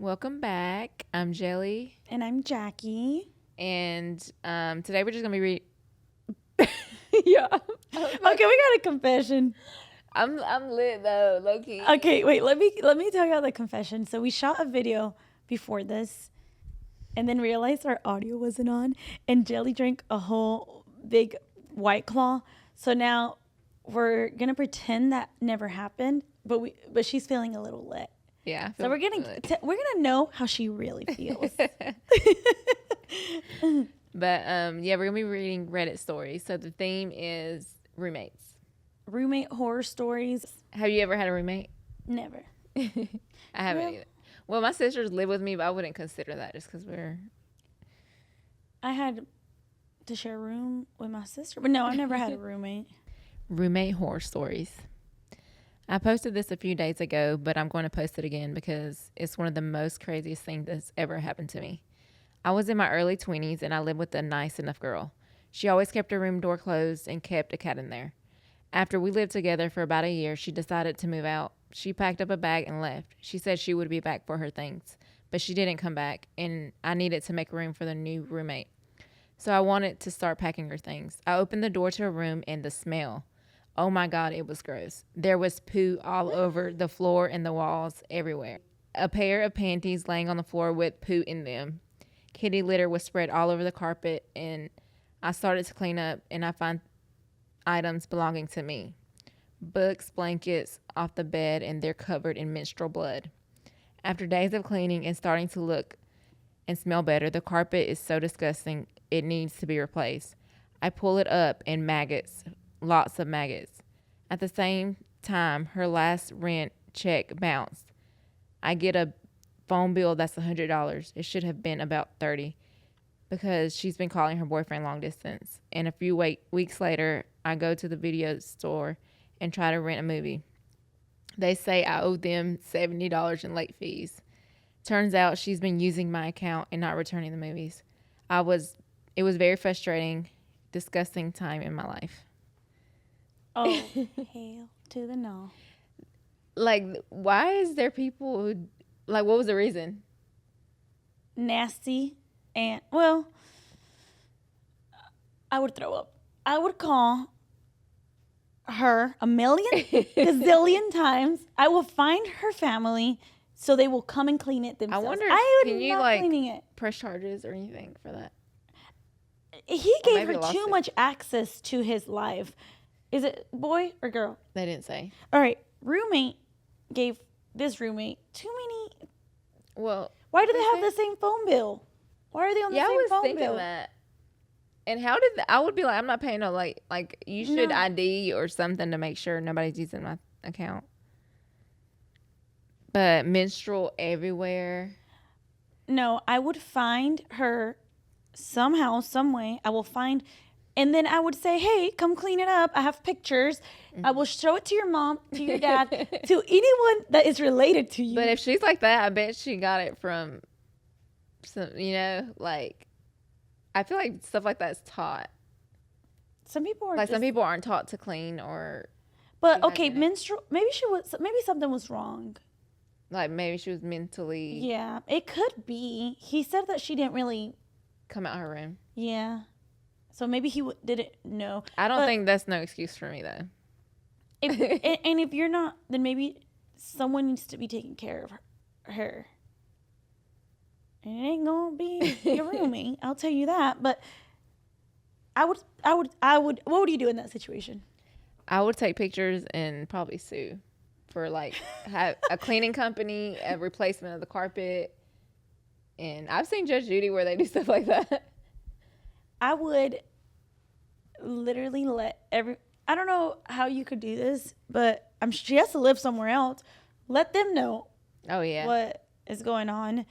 Welcome back. I'm Jelly, And I'm Jackie. and today we're just gonna be yeah. Okay, we got a confession. I'm lit though, low key. Okay, wait, let me tell you about the confession. So we shot a video before this and then realized our audio wasn't on, and Jelly drank a whole big White Claw. So now we're gonna pretend that never happened, but she's feeling a little lit. Yeah. I So feel good. we're gonna know how she really feels. But yeah, we're gonna be reading Reddit stories. So the theme is roommates. Roommate horror stories. Have you ever had a roommate? Never. I haven't Well- either. Well, my sisters live with me, but I wouldn't consider that just because I had to share a room with my sister, but no, I never had a roommate. roommate horror stories. I posted this a few days ago, but I'm going to post it again because it's one of the most craziest things that's ever happened to me. I was in my early 20s and I lived with a nice enough girl. She always kept her room door closed and kept a cat in there. After we lived together for about a year, she decided to move out. She packed up a bag and left. She said she would be back for her things, but she didn't come back, and I needed to make room for the new roommate. So I wanted to start packing her things. I opened the door to her room, and the smell. Oh my God, it was gross. There was poo all over the floor and the walls everywhere. A pair of panties laying on the floor with poo in them. Kitty litter was spread all over the carpet, and I started to clean up, and I found items belonging to me. Books, blankets off the bed, and they're covered in menstrual blood. After days of cleaning and starting to look and smell better, the carpet is so disgusting it needs to be replaced. I pull it up and maggots, lots of maggots. At the same time, her last rent check bounced. I get a phone bill that's $100. It should have been about $30 because she's been calling her boyfriend long distance. And a few weeks later, I go to the video store and try to rent a movie. They say I owe them $70 in late fees. Turns out she's been using my account and not returning the movies. It was very frustrating, disgusting time in my life. Oh, hell to the no. Like, why is there people who, like, what was the reason? Nasty. And, well, I would throw up. I would call her a gazillion times. I will find her family so they will come and clean it themselves. I wonder, Can you, not cleaning it. Press charges or anything for that? He gave maybe her lost too it. much access to his life. Is it boy or girl? They didn't say. All right, roommate gave this roommate too many. Well, Why do they have the same phone bill? Why are they on the yeah, I same was phone thinking bill? that. And how did I would be like, I'm not paying no, like you should No. ID or something to make sure nobody's using my account. But menstrual everywhere. No, I would find her somehow, some way. I will find, and then I would say, "Hey, come clean it up. I have pictures. I will show it to your mom, to your dad, to anyone that is related to you." But if she's like that, I bet she got it from some, like I feel like stuff like that's taught. some people are Like just, some people aren't taught to clean or But do okay, hygienic. menstrual. Maybe something was wrong. like maybe she was mentally Yeah, it could be. He said that she didn't really. come out her room. Yeah, so maybe he didn't know. I don't But think that's no excuse for me though. and if you're not, then maybe someone needs to be taking care of her. And it ain't gonna be your roommate, I'll tell you that. But I would. What would you do in that situation? I would take pictures and probably sue for like have a cleaning company, a replacement of the carpet. And I've seen Judge Judy where they do stuff like that. I would literally I don't know how you could do this, but she has to live somewhere else. Let them know Oh yeah. what is going on.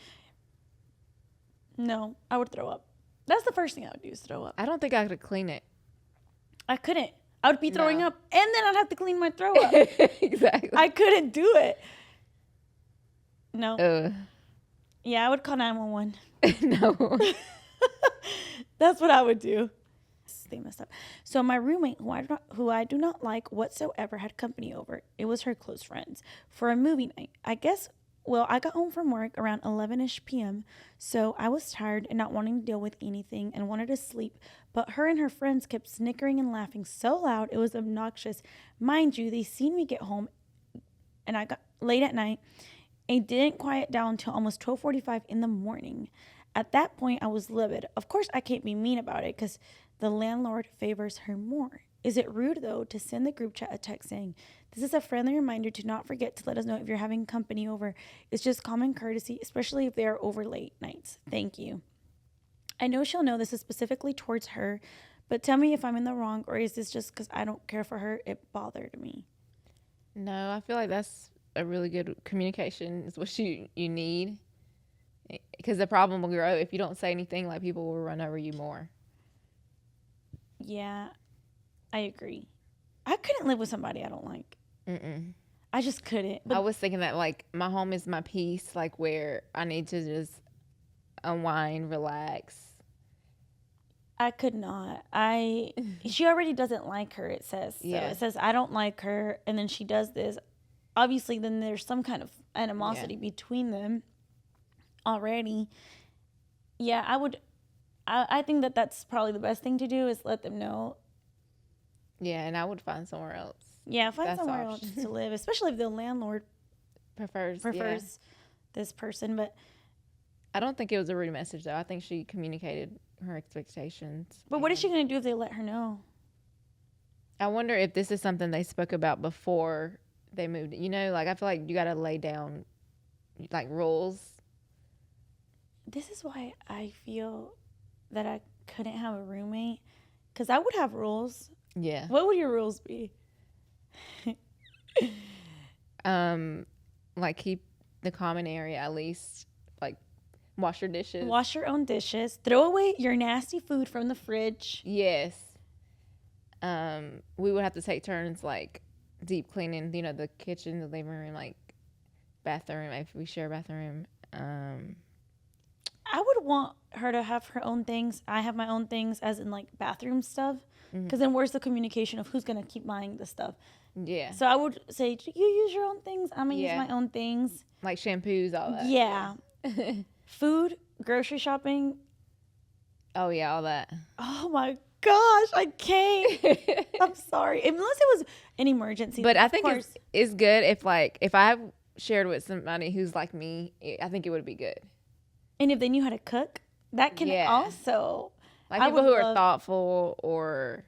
No, I would throw up. That's the first thing I would do is throw up. I don't think I could clean it. I couldn't. I would be throwing No. up, and then I'd have to clean my throw up. Exactly. I couldn't do it. No. Ugh. Yeah, I would call 911. No. That's what I would do. They messed up. So my roommate, who I do not like whatsoever, had company over. It was her close friends for a movie night. I guess Well, I got home from work around 11ish p.m., so I was tired and not wanting to deal with anything and wanted to sleep. But her and her friends kept snickering and laughing so loud it was obnoxious. Mind you, they seen me get home and I got late at night and didn't quiet down until almost 12:45 in the morning. At that point, I was livid. Of course, I can't be mean about it because the landlord favors her more. Is it rude, though, to send the group chat a text saying, "This is a friendly reminder to not forget to let us know if you're having company over. It's just common courtesy, especially if they are over late nights. Thank you." I know she'll know this is specifically towards her, but tell me if I'm in the wrong, or is this just because I don't care for her? It bothered me. No, I feel like that's a really good communication is what you need. Because the problem will grow if you don't say anything, like people will run over you more. Yeah, I agree. I couldn't live with somebody I don't like. Mm-mm. I just couldn't. I was thinking that, like, my home is my peace, like, where I need to just unwind, relax. I could not. She already doesn't like her, it says. So Yeah. it says, I don't like her, and then she does this. Obviously, then there's some kind of animosity between them already. Yeah, I think that that's probably the best thing to do is let them know. Yeah, and I would find somewhere else. Yeah, find That's somewhere the else option. to live, especially if the landlord Prefers this person. But I don't think it was a rude message, though. I think she communicated her expectations. what is she going to do if they let her know? I wonder if this is something they spoke about before they moved. You know, like, I feel like you got to lay down, like, rules. This is why I feel that I couldn't have a roommate, because I would have rules. Yeah. What would your rules be? Like, keep the common area at least, like, wash your dishes. Wash your own dishes. Throw away your nasty food from the fridge. Yes. We would have to take turns, like, deep cleaning, you know, the kitchen, the living room, like, bathroom, if we share a bathroom. I would want her to have her own things. I have my own things, as in, like, bathroom stuff. Because then where's the communication of who's going to keep buying the stuff? Yeah. So I would say, you use your own things. I'm going to use my own things. Like shampoos, all that. Yeah. Food, grocery shopping. Oh, yeah, all that. Oh, my gosh. I can't. I'm sorry. Unless it was an emergency. But I think it's good if, like, if I shared with somebody who's like me, I think it would be good. And if they knew how to cook, that can also. Like, people who are thoughtful or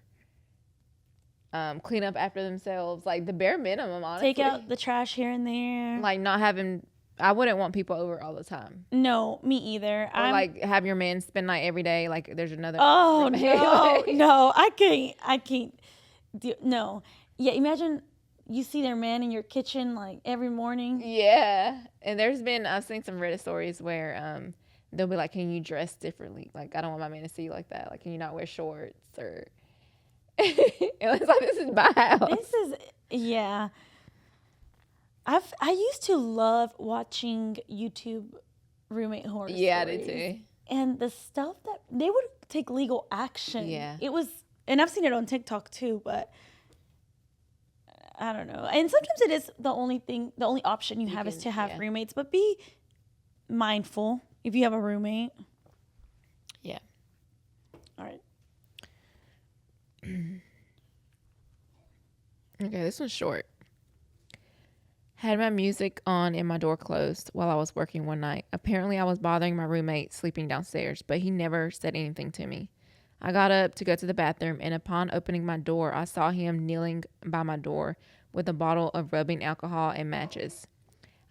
clean up after themselves. Like, the bare minimum, honestly. Take out the trash here and there. Like, not having... I wouldn't want people over all the time. No, me either. Or, like, have your man spend night every day. Like, there's another... Oh, no. No, I can't. No. Yeah, imagine you see their man in your kitchen, like, every morning. Yeah. And I've seen some Reddit stories where they'll be like, can you dress differently? Like, I don't want my man to see you like that. Like, can you not wear shorts? Or... and it's like, this is my house. Yeah. I used to love watching YouTube roommate horror stories. Yeah, I did too. And the stuff that they would take legal action. Yeah. It was, and I've seen it on TikTok too, but I don't know. And sometimes it is the only option you have is to have roommates, but be mindful if you have a roommate. Yeah. All right. Okay, this one's short. Had my music on and my door closed while I was working one night. Apparently, I was bothering my roommate sleeping downstairs, but he never said anything to me. I got up to go to the bathroom, and upon opening my door, I saw him kneeling by my door with a bottle of rubbing alcohol and matches.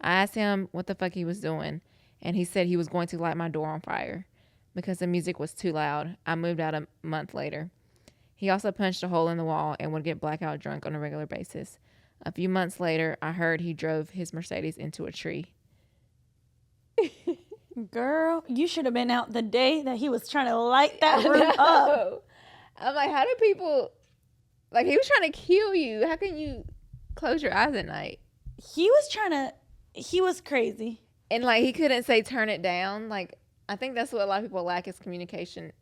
I asked him what the fuck he was doing, and he said he was going to light my door on fire because the music was too loud. I moved out a month later. He also punched a hole in the wall and would get blackout drunk on a regular basis. A few months later, I heard he drove his Mercedes into a tree. Girl, you should have been out the day that he was trying to light that room up. I'm like, how do people... Like, he was trying to kill you. How can you close your eyes at night? He was crazy. And, like, he couldn't say turn it down. Like, I think that's what a lot of people lack is communication.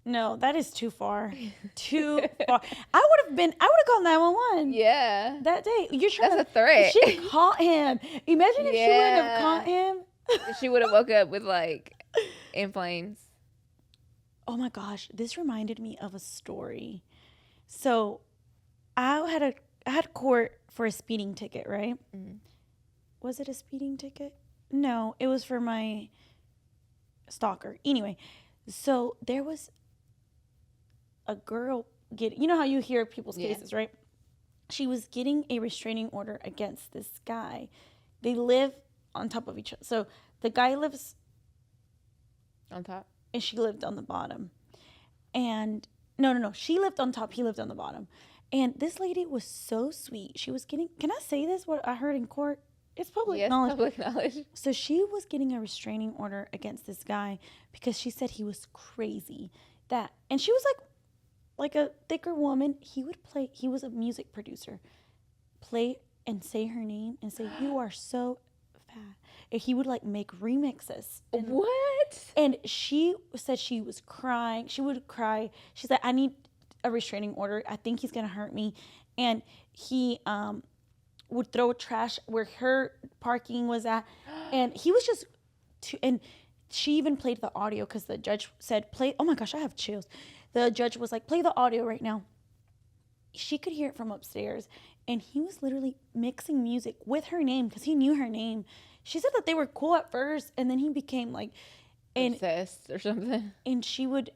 No, that is too far. Too far. I would have called 911. Yeah. That day. You're trying That's a threat. She caught him. Imagine if she wouldn't have caught him. She would have woke up with like in flames. Oh my gosh, this reminded me of a story. So, I had court for a speeding ticket, right? Mm. Was it a speeding ticket? No, it was for my stalker. Anyway, so there was a girl you know how you hear people's cases, right? She was getting a restraining order against this guy. They live on top of each other. So the guy lives on top and she lived on the bottom. And no, she lived on top, he lived on the bottom. And this lady was so sweet. She was getting, can I say this, what I heard in court? It's public knowledge. Public knowledge. So she was getting a restraining order against this guy because she said he was crazy. And she was like a thicker woman. He was a music producer. Play and say her name and say, "You are so fat." And he would like make remixes. What? And she said she was crying. She would cry. She said, "I need a restraining order. I think he's going to hurt me." And he would throw trash where her parking was at. And he was just and she even played the audio because the judge said, "Play." Oh my gosh, I have chills. The judge was like, "Play the audio right now." She could hear it from upstairs. And he was literally mixing music with her name because he knew her name. She said that they were cool at first, and then he became like obsessed or something. And he would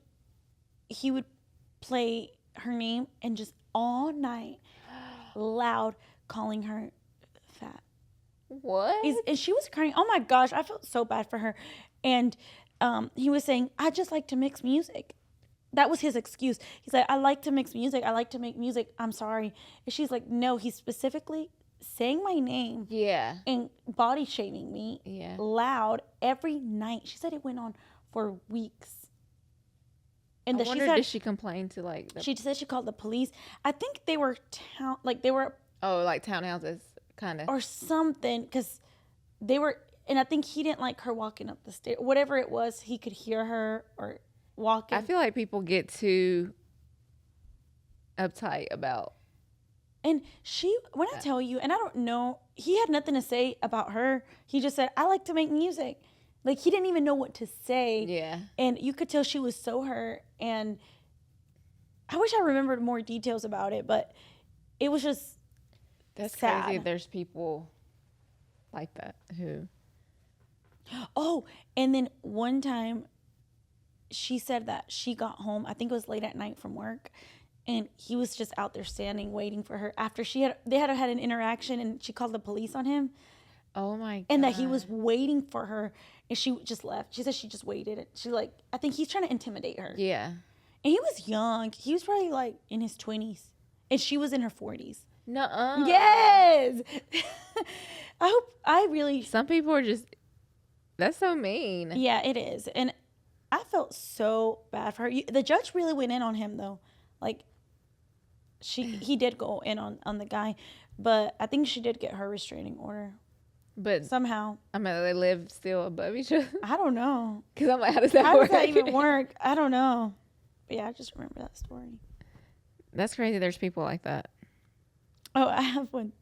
play her name and just all night loud calling her fat. What? And she was crying. Oh my gosh, I felt so bad for her. And he was saying, "I just like to mix music." That was his excuse. He's like, "I like to mix music. I like to make music. I'm sorry." And she's like, "No, he's specifically saying my name." Yeah. And body shaming me. Yeah. Loud every night. She said it went on for weeks. And she said, did she complain to like? She said she called the police. I think they were like townhouses, kind of, or something, because they were. And I think he didn't like her walking up the stairs. Whatever it was, he could hear her or walking. I feel like people get too uptight about. And when I tell you, and I don't know, he had nothing to say about her. He just said, "I like to make music." Like, he didn't even know what to say. Yeah. And you could tell she was so hurt. And I wish I remembered more details about it, but it was just That's sad. crazy. There's people like that who. Oh, and then one time she said that she got home, I think it was late at night from work, and he was just out there standing waiting for her after they had an interaction, and she called the police on him. Oh my God. And that he was waiting for her, and she just left. She said she just waited. I think he's trying to intimidate her. Yeah. And he was young. He was probably like in his 20s, and she was in her 40s. Nuh-uh. Yes. Some people are just, that's so mean. Yeah, it is. And I felt so bad for her. The judge really went in on him, though. Like, he did go in on the guy, but I think she did get her restraining order. But somehow. I mean, they live still above each other. I don't know. Because I'm like, how does that work? How does that even work? I don't know. But yeah, I just remember that story. That's crazy. There's people like that. Oh, I have one.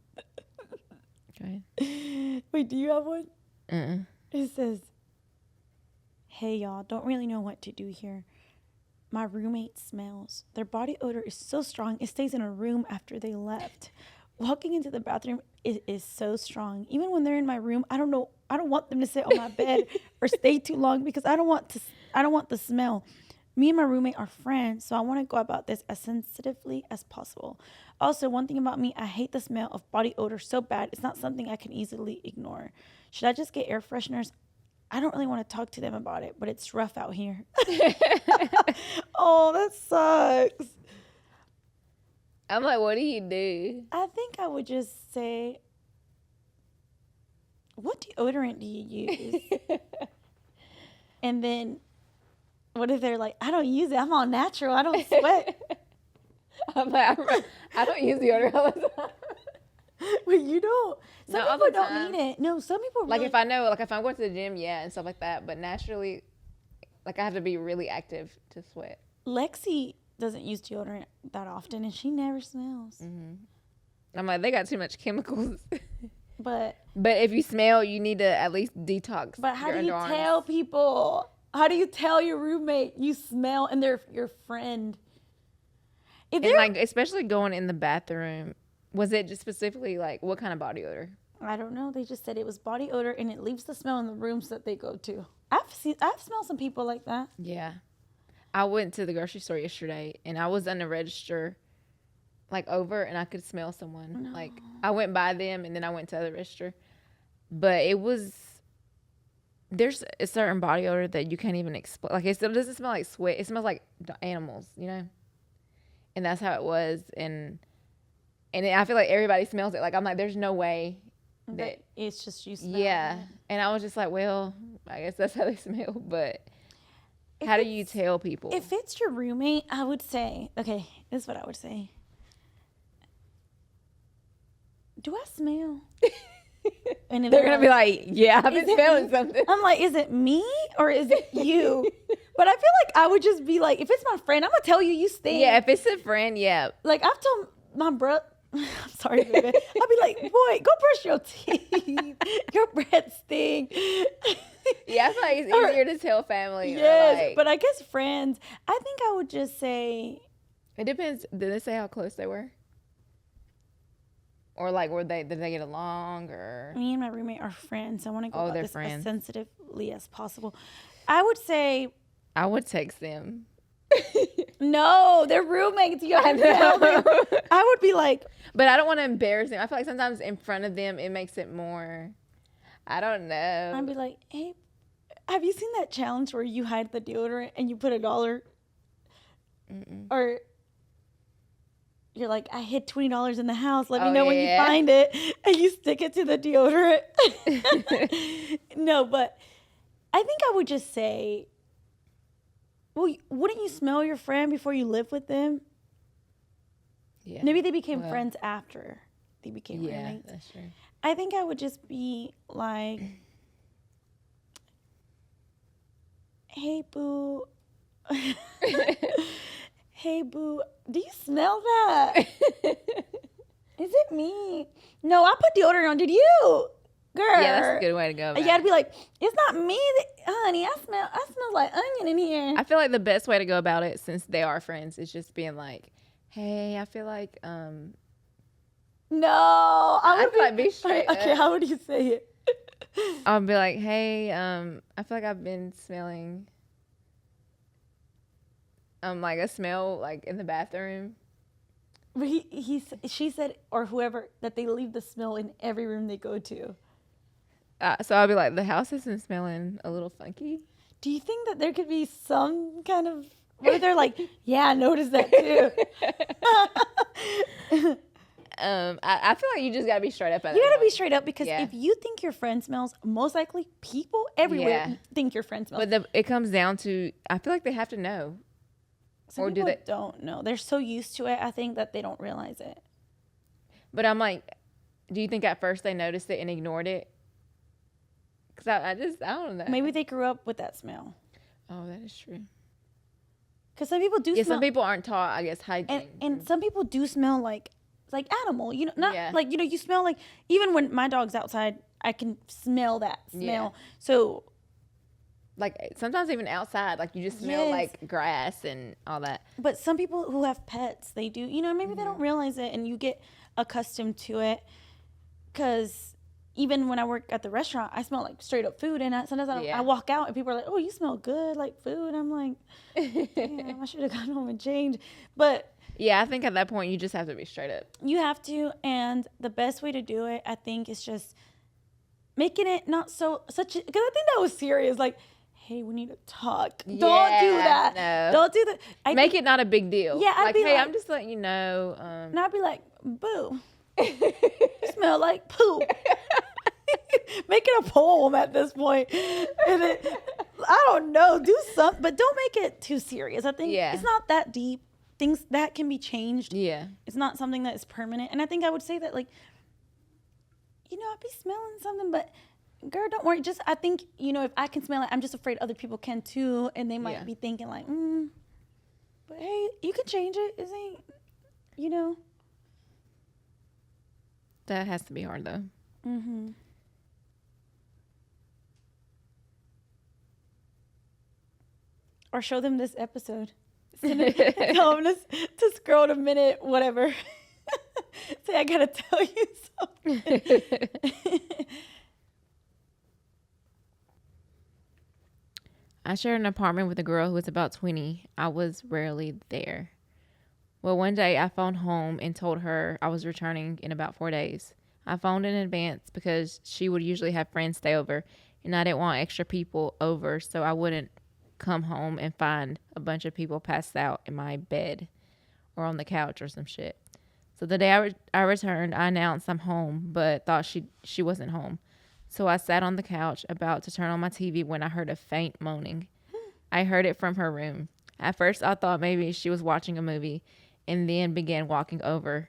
Okay. Wait, do you have one? Uh-uh. It says, "Hey, y'all, don't really know what to do here. My roommate smells. Their body odor is so strong, it stays in a room after they left. Walking into the bathroom is so strong. Even when they're in my room, I don't want them to sit on my bed or stay too long because I don't want the smell. Me and my roommate are friends, so I want to go about this as sensitively as possible. Also, one thing about me, I hate the smell of body odor so bad. It's not something I can easily ignore. Should I just get air fresheners? I don't really want to talk to them about it, but it's rough out here." Oh, that sucks. I'm like, what do you do? I think I would just say, "What deodorant do you use?" And then, what if they're like, "I don't use it. I'm all natural. I don't sweat." I'm like, I don't use deodorant all the time. Wait, you don't? Some Not all people the don't time. need it. No, some people really... Like, if I know, like, if I'm going to the gym, yeah, and stuff like that. But naturally, like, I have to be really active to sweat. Lexi doesn't use deodorant that often, and she never smells. I'm like, they got too much chemicals. But if you smell, you need to at least detox. But how your do you underarms. tell people? How do you tell your roommate you smell and they're your friend? And like, especially going in the bathroom, was it just specifically like what kind of body odor? I don't know. They just said it was body odor and it leaves the smell in the rooms that they go to. I've smelled some people like that. Yeah. I went to the grocery store yesterday and I was on the register like over and I could smell someone. No. Like I went by them and then I went to the register. But there's a certain body odor that you can't even explain. Like it doesn't smell like sweat. It smells like animals, you know? And that's how it was. And I feel like everybody smells it. Like I'm like, there's no way that it's just you smell. Yeah. It. And I was just like, well, I guess that's how they smell. But how do you tell people? If it's your roommate, I would say, okay, this is what I would say. Do I smell? And they're going to be like, yeah, I've been smelling something. I'm like, is it me or is it you? But I feel like I would just be like, if it's my friend, I'm going to tell you stink. Yeah, if it's a friend, yeah. Like I've told my brother, I'm sorry, baby. I'll be like, boy, go brush your teeth. Your breath stink. Yeah, I feel like it's easier to tell family. Yes, like, but I guess friends, I think I would just say. It depends. Did they say how close they were? Or like, did they get along? Or me and my roommate are friends. So I want to go about this friends. as sensitively as possible. I would say. I would text them. No, they're roommates. You have to tell them. I would be like. But I don't want to embarrass them. I feel like sometimes in front of them, it makes it more. I don't know. I'd be like, hey, have you seen that challenge where you hide the deodorant and you put $1? Mm-mm. Or you're like, I hid $20 in the house. Let me know when you find it. And you stick it to the deodorant. No, but I think I would just say, well, wouldn't you smell your friend before you live with them? Yeah. Maybe they became friends after they became roommates. Yeah, that's true. I think I would just be like, hey, boo. Hey, boo. Do you smell that? Is it me? No, I put deodorant on. Did you? Girl. Yeah, that's a good way to go. Yeah, I'd be like, it's not me, honey. I smell like onion in here. I feel like the best way to go about it, since they are friends, is just being like, hey, I feel like No, I would be straight. Okay, how would you say it? I'll be like, hey, I feel like I've been smelling like a smell like in the bathroom. But she said, or whoever, that they leave the smell in every room they go to. So I'll be like, the house isn't smelling a little funky. Do you think that there could be some kind of where they're like, yeah, I noticed that too? I feel like you just gotta be straight up. You gotta be straight up because if you think your friend smells, most likely people everywhere think your friend smells. But it comes down to, I feel like they have to know. Some people don't know. They're so used to it, I think, that they don't realize it. But I'm like, do you think at first they noticed it and ignored it? Because I don't know. Maybe they grew up with that smell. Oh, that is true. Because some people do smell. Some people aren't taught, I guess, hygiene. And some people do smell like animal. You know, not like, you know, you smell like, even when my dog's outside, I can smell that smell. Yeah. So. Like sometimes even outside, like you just smell like grass and all that. But some people who have pets, they do, you know, maybe they don't realize it and you get accustomed to it. Because even when I work at the restaurant, I smell like straight up food. And sometimes I walk out and people are like, oh, you smell good, like food. I'm like, damn, I should have gone home and changed. But yeah, I think at that point you just have to be straight up. You have to. And the best way to do it, I think, is just making it not because I think that was serious. Like, hey, we need to talk. Don't do that. No. Don't do that. Make it not a big deal. Yeah, I'd like, be hey, like, I'm just letting you know. And I'd be like, boo. You smell like poop. Make it a poem at this point. And I don't know. Do something, but don't make it too serious. I think it's not that deep. Things that can be changed. Yeah. It's not something that is permanent. And I think I would say that, like, you know, I'd be smelling something, but girl, don't worry. Just, I think, you know, if I can smell it, I'm just afraid other people can too. And they might be thinking like, But hey, you can change it. It ain't, you know. That has to be hard, though. Mm-hmm. Or show them this episode. Tell them to scroll a minute, whatever. Say, I gotta tell you something. I shared an apartment with a girl who was about 20. I was rarely there. Well, one day I phoned home and told her I was returning in about 4 days. I phoned in advance because she would usually have friends stay over, and I didn't want extra people over, so I wouldn't come home and find a bunch of people passed out in my bed or on the couch or some shit. So the day I returned, I announced I'm home, but thought she wasn't home. So I sat on the couch about to turn on my TV when I heard a faint moaning. I heard it from her room. At first, I thought maybe she was watching a movie and then began walking over.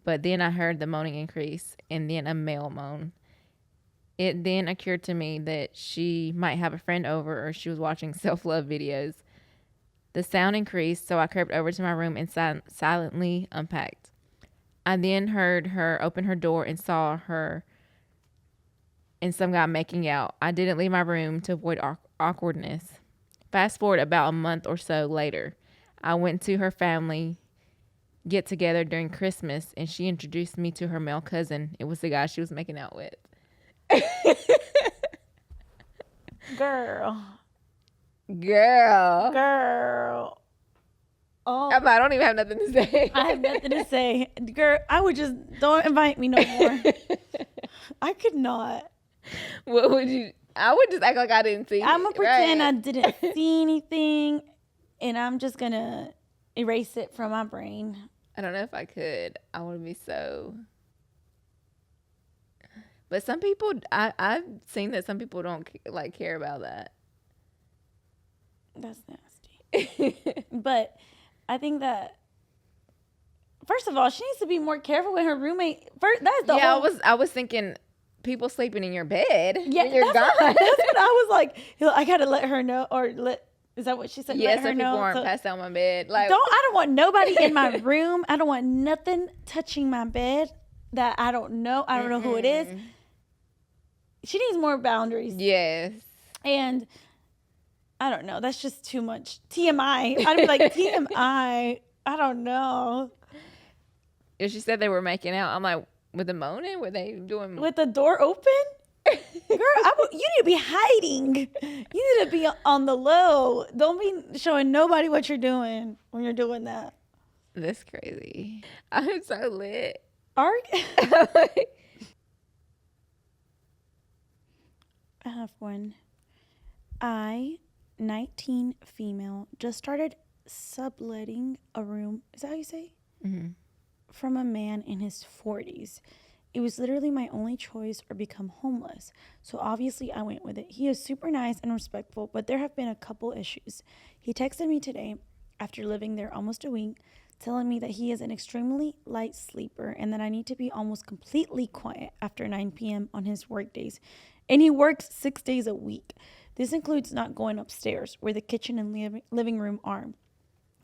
But then I heard the moaning increase and then a male moan. It then occurred to me that she might have a friend over or she was watching self-love videos. The sound increased, so I crept over to my room and silently unpacked. I then heard her open her door and saw her and some guy making out. I didn't leave my room to avoid awkwardness. Fast forward about a month or so later, I went to her family get together during Christmas, and she introduced me to her male cousin. It was the guy she was making out with. Girl. Oh, I don't even have nothing to say. I have nothing to say. Girl, I would just, don't invite me no more. I could not. What would you? I would just act like I didn't see. I'm going to pretend I didn't see anything, and I'm just going to erase it from my brain. I don't know if I could. I would be so. But some people, I've seen that some people don't like care about that. That's nasty. But I think that, first of all, she needs to be more careful with her roommate. First, that's the whole. I was thinking people sleeping in your bed. Yeah, when you're gone. That's what I was like. I gotta let her know, or let. Is that what she said? Yes, let her people know. aren't passed out on my bed. Like, I don't want nobody in my room. I don't want nothing touching my bed that I don't know. I don't know who it is. She needs more boundaries. Yes. And I don't know. That's just too much. TMI. I'd be like, TMI. I don't know. If she said they were making out, I'm like, with the moaning? Were they doing... With the door open? Girl, you need to be hiding. You need to be on the low. Don't be showing nobody what you're doing when you're doing that. That's crazy. I'm so lit. I have one. 19 female, just started subletting a room. Is that how you say? Mm-hmm. From a man in his 40s. It was literally my only choice or become homeless. So obviously I went with it. He is super nice and respectful, but there have been a couple issues. He texted me today after living there almost a week, telling me that he is an extremely light sleeper and that I need to be almost completely quiet after 9 p.m. on his work days. And he works 6 days a week. This includes not going upstairs where the kitchen and living room are,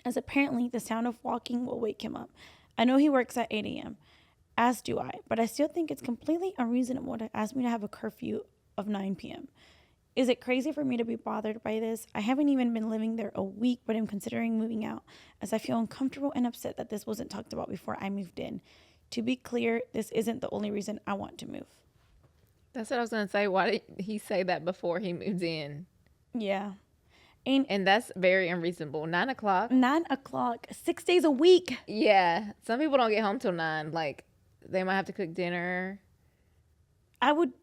as apparently the sound of walking will wake him up. I know he works at 8 a.m., as do I, but I still think it's completely unreasonable to ask me to have a curfew of 9 p.m. Is it crazy for me to be bothered by this? I haven't even been living there a week, but I'm considering moving out as I feel uncomfortable and upset that this wasn't talked about before I moved in. To be clear, this isn't the only reason I want to move. That's what I was going to say. Why did he say that before he moved in? Yeah. And that's very unreasonable. 9 o'clock? 9 o'clock, 6 days a week. Yeah. Some people don't get home till 9. Like, they might have to cook dinner. I would,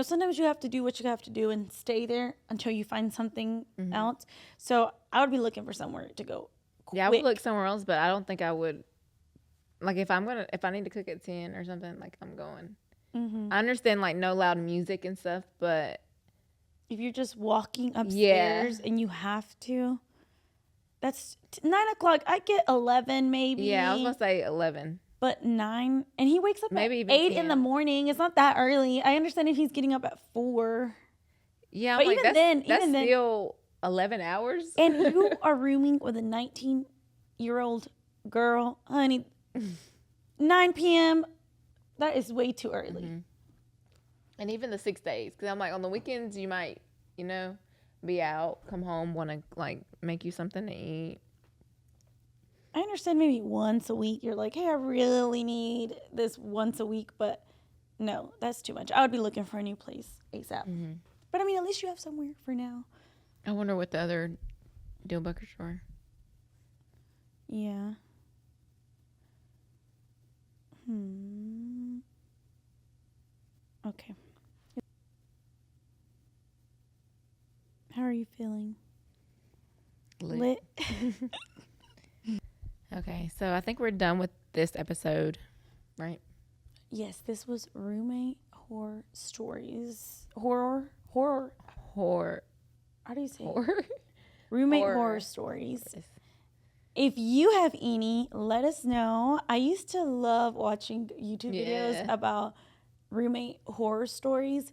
sometimes you have to do what you have to do and stay there until you find something else. So I would be looking for somewhere to go quick. Yeah, I would look somewhere else, but I don't think I would. Like, if I need to cook at 10 or something, like, I'm going. Mm-hmm. I understand, like, no loud music and stuff, but if you're just walking upstairs and you have to, that's 9 o'clock. I get 11 maybe. Yeah, I was going to say 11. But 9, and he wakes up maybe at 8 in the morning. It's not that early. I understand if he's getting up at 4. Yeah, but like, that's still 11 hours. And you are rooming with a 19 8-year-old girl, honey, 9 p.m., that is way too early. Mm-hmm. And even the 6 days, because I'm like, on the weekends, you might, be out, come home, want to, like, make you something to eat. I understand maybe once a week you're like, hey, I really need this once a week, but no, that's too much. I would be looking for a new place ASAP. Mm-hmm. But I mean, at least you have somewhere for now. I wonder what the other deal breakers were. Yeah. Okay. How are you feeling? Lit. Okay, so I think we're done with this episode, right? Yes, this was roommate horror stories. Horror. How do you say it? Horror? Roommate horror stories. If you have any, let us know. I used to love watching YouTube videos about roommate horror stories,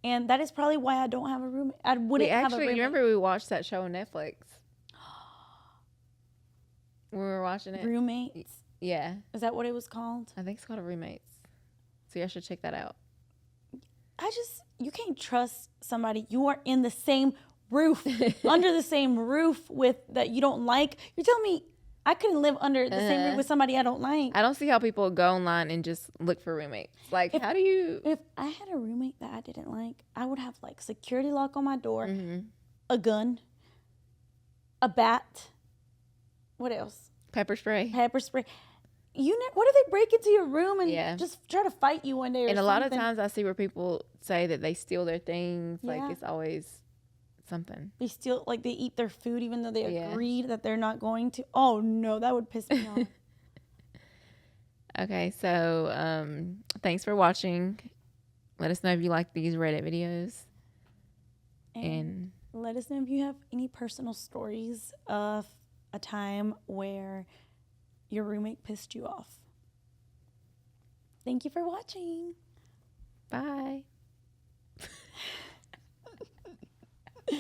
and that is probably why I don't have a roommate. I wouldn't have a roommate. You remember we watched that show on Netflix? We were watching it. Roommates? Yeah. Is that what it was called? I think it's called Roommates. So you should check that out. You can't trust somebody you are in the same roof, under the same roof with, that you don't like. You're telling me I couldn't live under the same roof with somebody I don't like? I don't see how people go online and just look for roommates. Like, how do you... If I had a roommate that I didn't like, I would have, like, security lock on my door, a gun, a bat. What else? Pepper spray. What if they break into your room and just try to fight you one day or something? And a lot of times I see where people say that they steal their things. Yeah. Like, it's always something. They steal, like, they eat their food even though they agreed that they're not going to. Oh, no, that would piss me off. Okay, so thanks for watching. Let us know if you like these Reddit videos. And let us know if you have any personal stories of a time where your roommate pissed you off. Thank you for watching. Bye.